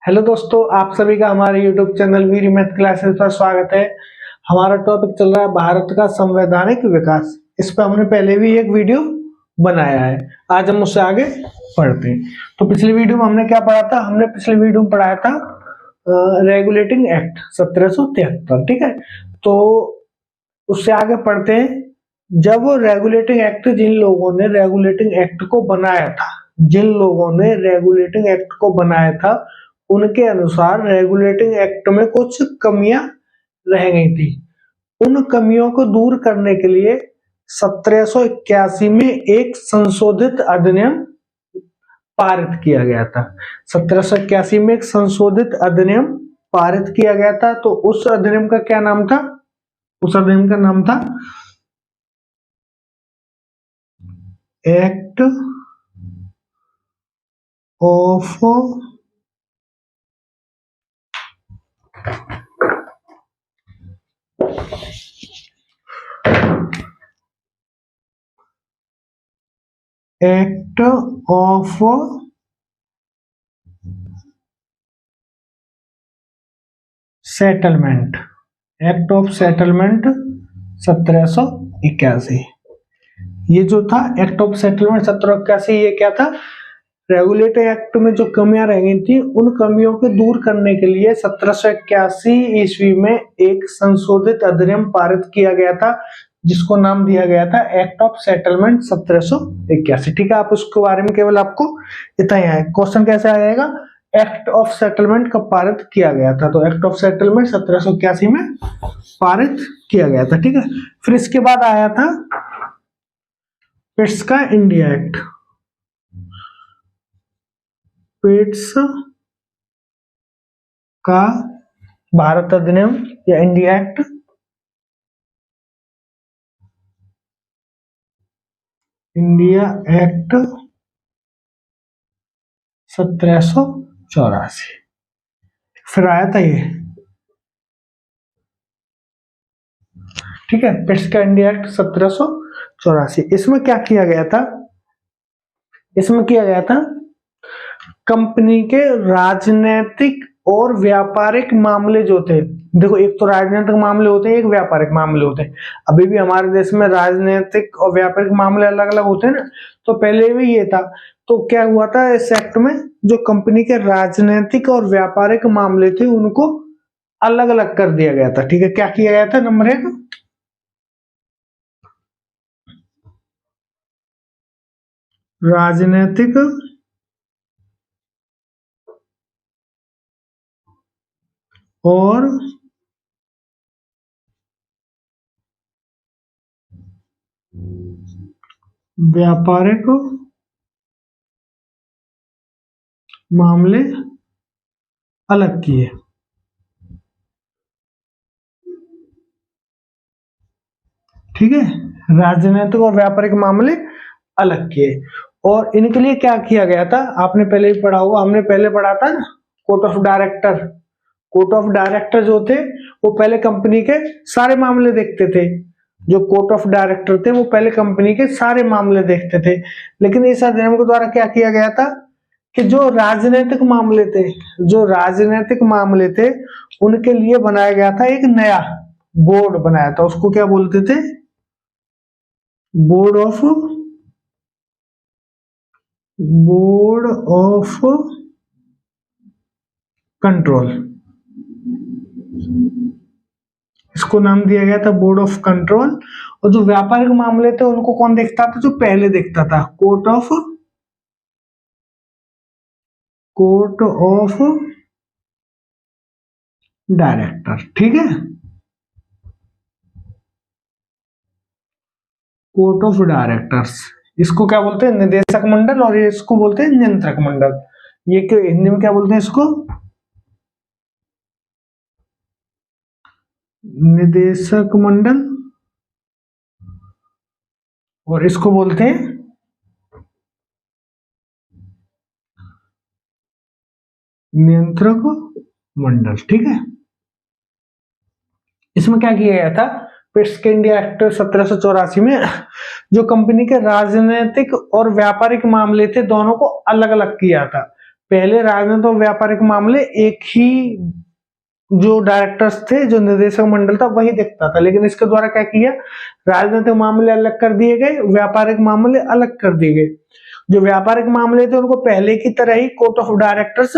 Hello दोस्तों, आप सभी का हमारे YouTube चैनल वीर मैथ क्लासेस पर स्वागत है। हमारा टॉपिक चल रहा है भारत का संवैधानिक विकास। इस पर हमने पहले भी एक वीडियो बनाया है। आज हम उससे आगे पढ़ते हैं। तो पिछली वीडियो में हमने क्या पढ़ा था? हमने पिछली वीडियो में पढ़ाया था रेगुलेटिंग एक्ट 1773। ठीक है, तो उससे आगे पढ़ते हैं। जब वो रेगुलेटिंग एक्ट जिन लोगों ने रेगुलेटिंग एक्ट को बनाया था जिन लोगों ने रेगुलेटिंग एक्ट को बनाया था उनके अनुसार रेगुलेटिंग एक्ट में कुछ कमियां रह गई थी। उन कमियों को दूर करने के लिए 1781 में एक संशोधित अधिनियम पारित किया गया था। 1781 में एक संशोधित अधिनियम पारित किया गया था। तो उस अधिनियम का क्या नाम था? उस अधिनियम का नाम था act of act of settlement. Act of settlement 1781। ये जो था एक्ट ऑफ सेटलमेंट 1781, ये क्या था? रेगुलेटरी एक्ट में जो कमियां रह गई थी उन कमियों को दूर करने के लिए 1781 ईस्वी में एक संशोधित अधिनियम पारित किया गया था, जिसको नाम दिया गया था एक्ट ऑफ सेटलमेंट 1781। ठीक है, आप उसके बारे में केवल आपको इतना ही है। क्वेश्चन कैसे आ जाएगा? एक्ट ऑफ सेटलमेंट कब पारित किया गया था? तो एक्ट ऑफ सेटलमेंट 1781 में पारित किया गया था। ठीक है, फिर इसके बाद आया था पिट्स का इंडिया एक्ट। पिट्स का भारत अधिनियम या इंडिया एक्ट। India act 1784। फिर आया था ये। ठीक है, पिट्स का इंडिया एक्ट 1784। इसमें क्या किया गया था? इसमें किया गया था कंपनी के राजनीतिक और व्यापारिक मामले जो थे। देखो, एक तो राजनीतिक मामले होते हैं, एक व्यापारिक मामले होते हैं। अभी भी हमारे देश में राजनीतिक और व्यापारिक मामले अलग अलग होते हैं ना, तो पहले भी ये था। तो क्या हुआ था इस एक्ट में? जो कंपनी के राजनीतिक और व्यापारिक मामले थे उनको अलग अलग कर दिया गया था। ठीक है, क्या किया गया था? नंबर 1, राजनीतिक और व्यापारिक मामले अलग किए। ठीक है, राजनीतिक और व्यापारिक मामले अलग किए। और इनके लिए क्या किया गया था? आपने पहले ही पढ़ा होगा, हमने पहले पढ़ा था ना, court of director. Court of director जो थे वो पहले कंपनी के सारे मामले देखते थे। जो कोर्ट ऑफ डायरेक्टर थे वो पहले कंपनी के सारे मामले देखते थे। लेकिन इस अधिनियम के द्वारा क्या किया गया था कि जो राजनीतिक मामले थे उनके लिए बनाया गया था एक नया बोर्ड बनाया था। उसको क्या बोलते थे? Board of control. इसको नाम दिया गया था बोर्ड ऑफ कंट्रोल। और जो व्यापारिक मामले थे उनको कौन देखता था? जो पहले देखता था, कोर्ट ऑफ डायरेक्टर। ठीक है, कोर्ट ऑफ डायरेक्टर्स। इसको क्या बोलते हैं? निदेशक मंडल। और ये इसको बोलते हैं नियंत्रक मंडल। ये हिंदी में क्या बोलते हैं? इसको निदेशक मंडल और इसको बोलते हैं नियंत्रक मंडल। ठीक है, इसमें क्या किया गया था? पिट्स के इंडिया एक्ट 1784 में जो कंपनी के राजनीतिक और व्यापारिक मामले थे दोनों को अलग अलग किया था। पहले राजनीतिक और व्यापारिक मामले एक ही जो डायरेक्टर्स थे, जो निदेशक मंडल था, वही देखता था। लेकिन इसके द्वारा क्या किया, राजनीतिक मामले अलग कर दिए गए, व्यापारिक मामले अलग कर दिए गए। जो व्यापारिक मामले थे उनको पहले की तरह ही कोर्ट ऑफ डायरेक्टर्स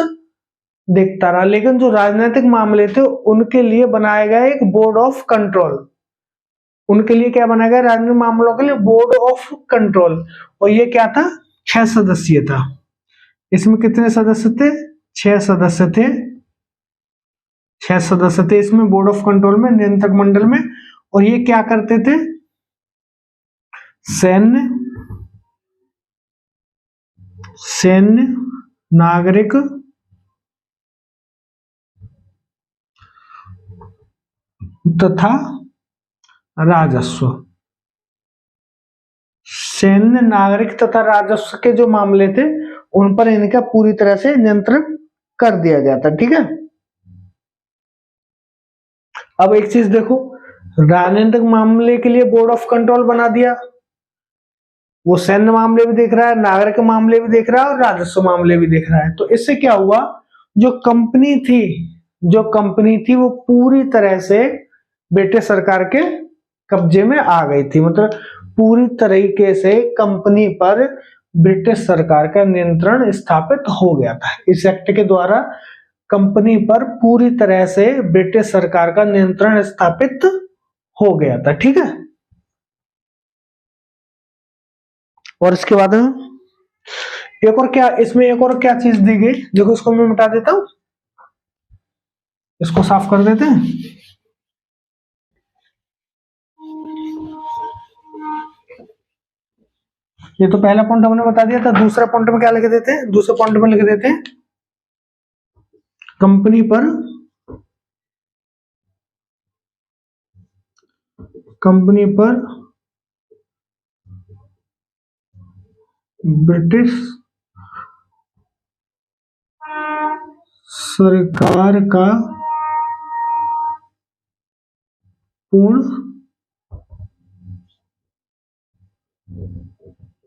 देखता रहा, लेकिन जो राजनीतिक मामले थे उनके लिए बनाया गया एक बोर्ड ऑफ कंट्रोल। उनके लिए क्या बनाया गया, राजनीतिक मामलों के लिए बोर्ड ऑफ कंट्रोल। और ये क्या था, 6 सदस्यीय था। इसमें कितने सदस्य थे, 6 सदस्य थे। 6 सदस्य थे इसमें बोर्ड ऑफ कंट्रोल में, नियंत्रक मंडल में। और ये क्या करते थे, सैन्य, नागरिक तथा राजस्व। सैन्य, नागरिक तथा राजस्व के जो मामले थे उन पर इनका पूरी तरह से नियंत्रण कर दिया गया था। ठीक है, अब एक चीज देखो, राजनीतिक मामले के लिए बोर्ड ऑफ कंट्रोल बना दिया, वो सैन्य मामले भी देख रहा है, नागरिक मामले भी देख रहा है और राजस्व मामले भी देख रहा है। तो इससे क्या हुआ, जो कंपनी थी, वो पूरी तरह से ब्रिटिश सरकार के कब्जे में आ गई थी। मतलब पूरी तरीके से कंपनी पर ब्रिटिश सरकार का नियंत्रण स्थापित हो गया था। इस एक्ट के द्वारा कंपनी पर पूरी तरह से ब्रिटिश सरकार का नियंत्रण स्थापित हो गया था। ठीक है, और इसके बाद एक और क्या, इसमें एक और क्या चीज दी गई, देखो इसको मैं मिटा देता हूं, इसको साफ कर देते हैं। ये तो पहला पॉइंट हमने बता दिया था। दूसरा पॉइंट में क्या लिख देते हैं, दूसरे पॉइंट में लिख देते हैं, कंपनी पर ब्रिटिश सरकार का पूर्ण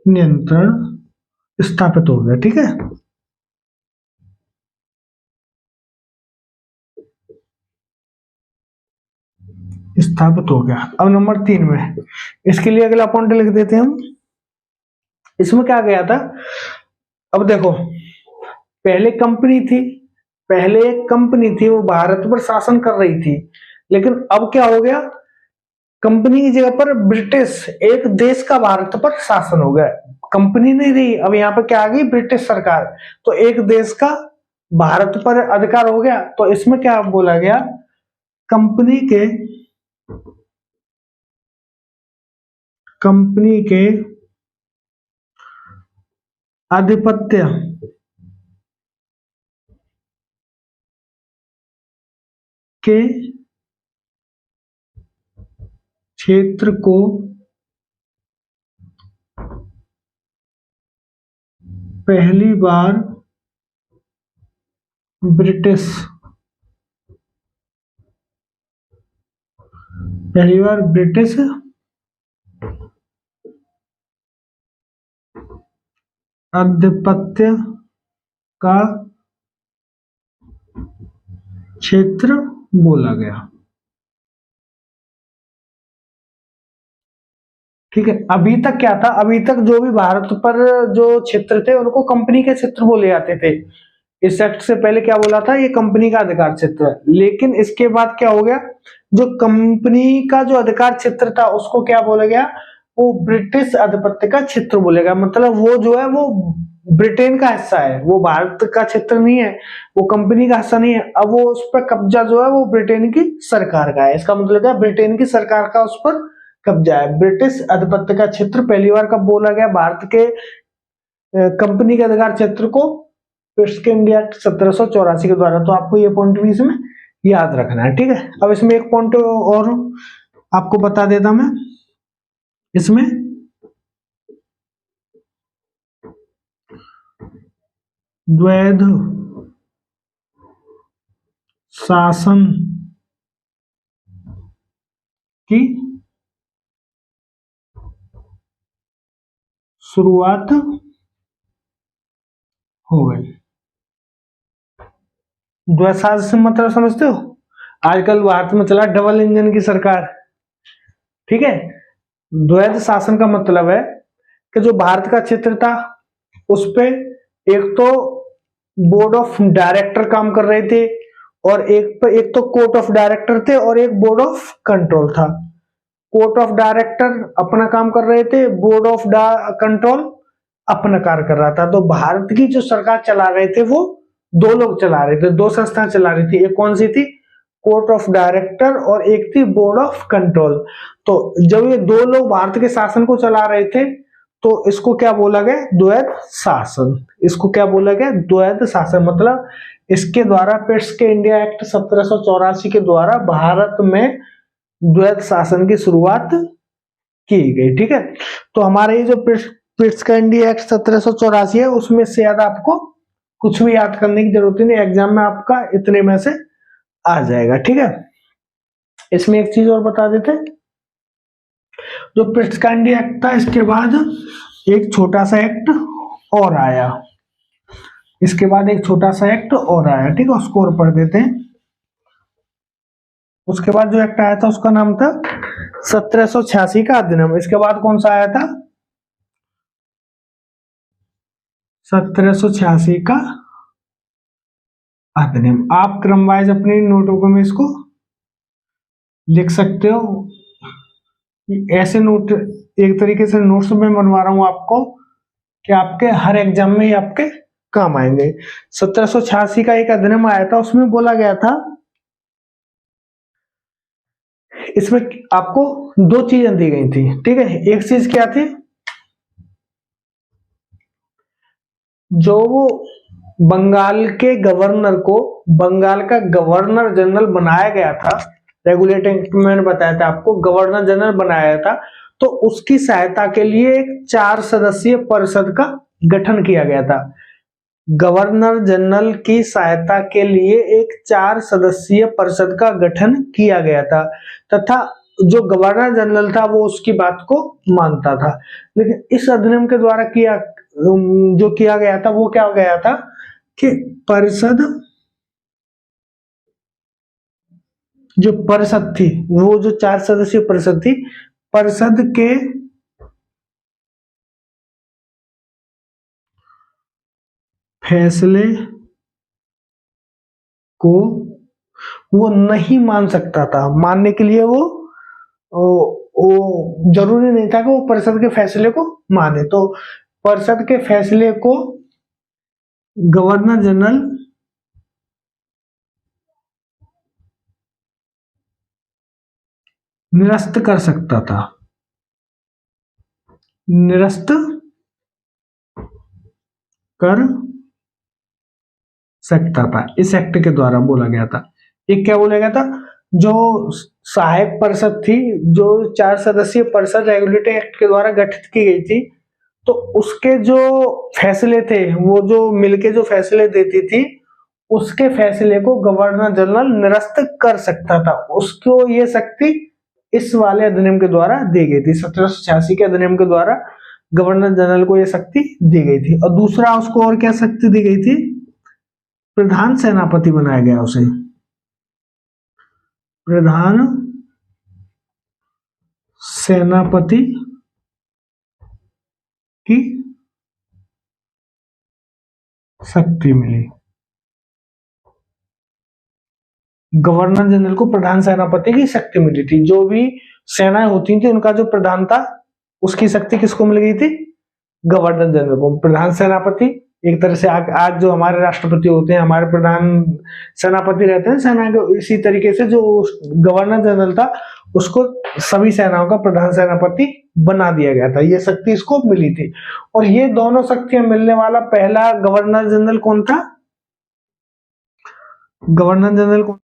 नियंत्रण स्थापित हो गया। ठीक है, स्थापित हो गया। अब नंबर 3 में इसके लिए अगला पॉइंट लिख देते हैं हम। इसमें क्या गया था, अब देखो, पहले कंपनी थी, वो भारत पर शासन कर रही थी। लेकिन अब क्या हो गया, कंपनी की जगह पर ब्रिटिश, एक देश का भारत पर शासन हो गया। कंपनी नहीं रही, अब यहाँ पर क्या आ गई, ब्रिटिश सरकार। तो एक देश का भारत पर अधिकार हो गया। तो इसमें क्या बोला गया, कंपनी के आधिपत्य के क्षेत्र को पहली बार ब्रिटिश आधिपत्य का क्षेत्र बोला गया। ठीक है, अभी तक क्या था, अभी तक जो भी भारत पर जो क्षेत्र थे उनको कंपनी के क्षेत्र बोले जाते थे। इस एक्ट से पहले क्या बोला था, ये कंपनी का अधिकार क्षेत्र है। लेकिन इसके बाद क्या हो गया, जो कंपनी का जो अधिकार क्षेत्र था उसको क्या बोला गया, वो ब्रिटिश आधिपत्य का क्षेत्र बोलेगा। मतलब वो जो है वो ब्रिटेन का हिस्सा है, वो भारत का क्षेत्र नहीं है, वो कंपनी का हिस्सा नहीं है। अब वो उस पर कब्जा जो है वो ब्रिटेन की सरकार का है। इसका मतलब है ब्रिटेन की सरकार का उस पर कब्जा है। ब्रिटिश आधिपत्य का क्षेत्र पहली बार कब बोला गया, भारत के कंपनी के अधिकार क्षेत्र को ईस्ट इंडिया एक्ट 1784 के द्वारा। तो आपको ये पॉइंट भी इसमें याद रखना है। ठीक है, अब इसमें एक पॉइंट और आपको बता देता मैं, इसमें द्वैध शासन की शुरुआत हो गई। द्वैध शासन मतलब समझते हो? आजकल भारत में चला डबल इंजन की सरकार, ठीक है। द्वैध शासन का मतलब है कि जो भारत का क्षेत्र था उस पे एक तो बोर्ड ऑफ डायरेक्टर काम कर रहे थे, और एक तो कोर्ट ऑफ डायरेक्टर थे और एक बोर्ड ऑफ कंट्रोल था। कोर्ट ऑफ डायरेक्टर अपना काम कर रहे थे, बोर्ड ऑफ कंट्रोल अपना कार्य कर रहा था। तो भारत की जो सरकार चला रहे थे वो दो लोग चला रहे थे, दो संस्थाएं चला रही थी। एक कौन सी थी? कोर्ट ऑफ डायरेक्टर, और एक थी बोर्ड ऑफ कंट्रोल। तो जब ये दो लोग भारत के शासन को चला रहे थे तो इसको क्या बोला गया? द्वैध शासन। इसको क्या बोला गया? द्वैध शासन। मतलब इसके द्वारा पिट्स के इंडिया एक्ट 1784 के द्वारा भारत में द्वैध शासन की शुरुआत की गई, ठीक है। तो हमारे ये जो पिट्स का इंडिया एक्ट 1784 है उसमें से याद आपको कुछ भी याद करने की जरूरत नहीं, एग्जाम में आपका इतने में से आ जाएगा, ठीक है। इसमें एक चीज और बता देते हैं, जो पिट्स का इंडिया एक्ट था इसके बाद एक छोटा सा एक्ट और आया, इसके बाद एक छोटा सा एक्ट और आया, ठीक है। उसको और पढ़ देते हैं। उसके बाद जो एक्ट आया था उसका नाम था 1786 का अधिनियम। इसके बाद कौन सा आया था? 1786 का अधिनियम। आप क्रमवाइज अपनी नोटबुक में इसको लिख सकते हो। ऐसे नोट एक तरीके से नोट्स में बनवा रहा हूं आपको कि आपके हर एग्जाम में ही आपके काम आएंगे। 1786 का एक अधिनियम आया था, उसमें बोला गया था, इसमें आपको दो चीजें दी गई थी, ठीक है। एक चीज क्या थी? जो वो बंगाल के गवर्नर को बंगाल का गवर्नर जनरल बनाया गया था, रेगुलेटिंग एक्ट में मैंने बताया था आपको, गवर्नर जनरल बनाया था, तो उसकी सहायता के लिए एक 4 सदस्यीय परिषद का गठन किया गया था। गवर्नर जनरल की सहायता के लिए एक 4 सदस्यीय परिषद का गठन किया गया था, तथा जो गवर्नर जनरल था वो उसकी बात को मानता था। लेकिन इस अधिनियम के द्वारा जो किया गया था वो क्या गया था कि परिषद, जो परिषद थी वो जो 4 सदस्यीय परिषद थी, परिषद के फैसले को वो नहीं मान सकता था। मानने के लिए वो जरूरी नहीं था कि वो परिषद के फैसले को माने। तो परिषद के फैसले को गवर्नर जनरल निरस्त कर सकता था, निरस्त कर सकता था। इस एक्ट के द्वारा बोला गया था। एक क्या बोला गया था? जो सहायक परिषद थी, जो 4 सदस्यीय परिषद रेगुलेटिंग एक्ट के द्वारा गठित की गई थी, तो उसके जो फैसले थे वो जो मिलके जो फैसले देती थी, उसके फैसले को गवर्नर जनरल निरस्त कर सकता था। उसको ये शक्ति इस वाले अधिनियम के द्वारा दी गई थी। 1786 के अधिनियम के द्वारा गवर्नर जनरल को ये शक्ति दी गई थी। और दूसरा उसको और क्या शक्ति दी गई थी? प्रधान सेनापति बनाया गया उसे, प्रधान सेनापति की शक्ति मिली। गवर्नर जनरल को प्रधान सेनापति की शक्ति मिली थी। जो भी सेनाएं होती थी उनका जो प्रधान था उसकी शक्ति किसको मिल गई थी? गवर्नर जनरल को। प्रधान सेनापति एक तरह से आज जो हमारे राष्ट्रपति होते हैं, हमारे प्रधान सेनापति रहते हैं सेना के, इसी तरीके से जो गवर्नर जनरल था उसको सभी सेनाओं का प्रधान सेनापति बना दिया गया था। ये शक्ति इसको मिली थी। और ये दोनों शक्तियां मिलने वाला पहला गवर्नर जनरल कौन था? गवर्नर जनरल कौन?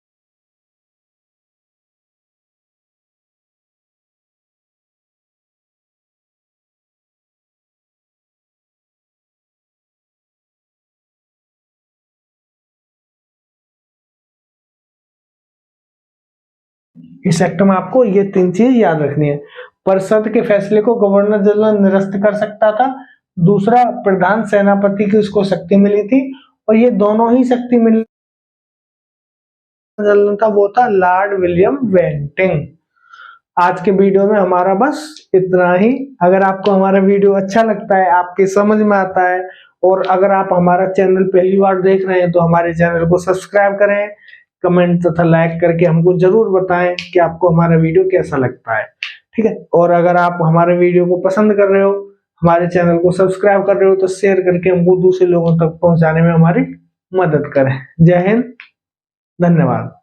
इस एक्ट में आपको ये 3 चीज याद रखनी है। परिषद के फैसले को गवर्नर जनरल निरस्त कर सकता था, दूसरा प्रधान सेनापति की उसको शक्ति मिली थी, और ये दोनों ही शक्ति मिली जनरल था वो था लॉर्ड विलियम बेंटिंक। आज के वीडियो में हमारा बस इतना ही। अगर आपको हमारा वीडियो अच्छा लगता है, आपके समझ में आता है, और अगर आप हमारा चैनल पहली बार देख रहे हैं तो हमारे चैनल को सब्सक्राइब करें, कमेंट तथा लाइक करके हमको जरूर बताएं कि आपको हमारा वीडियो कैसा लगता है। ठीक है, और अगर आप हमारे वीडियो को पसंद कर रहे हो, हमारे चैनल को सब्सक्राइब कर रहे हो, तो शेयर करके हमको दूसरे लोगों तक पहुंचाने में हमारी मदद करें। जय हिंद, धन्यवाद।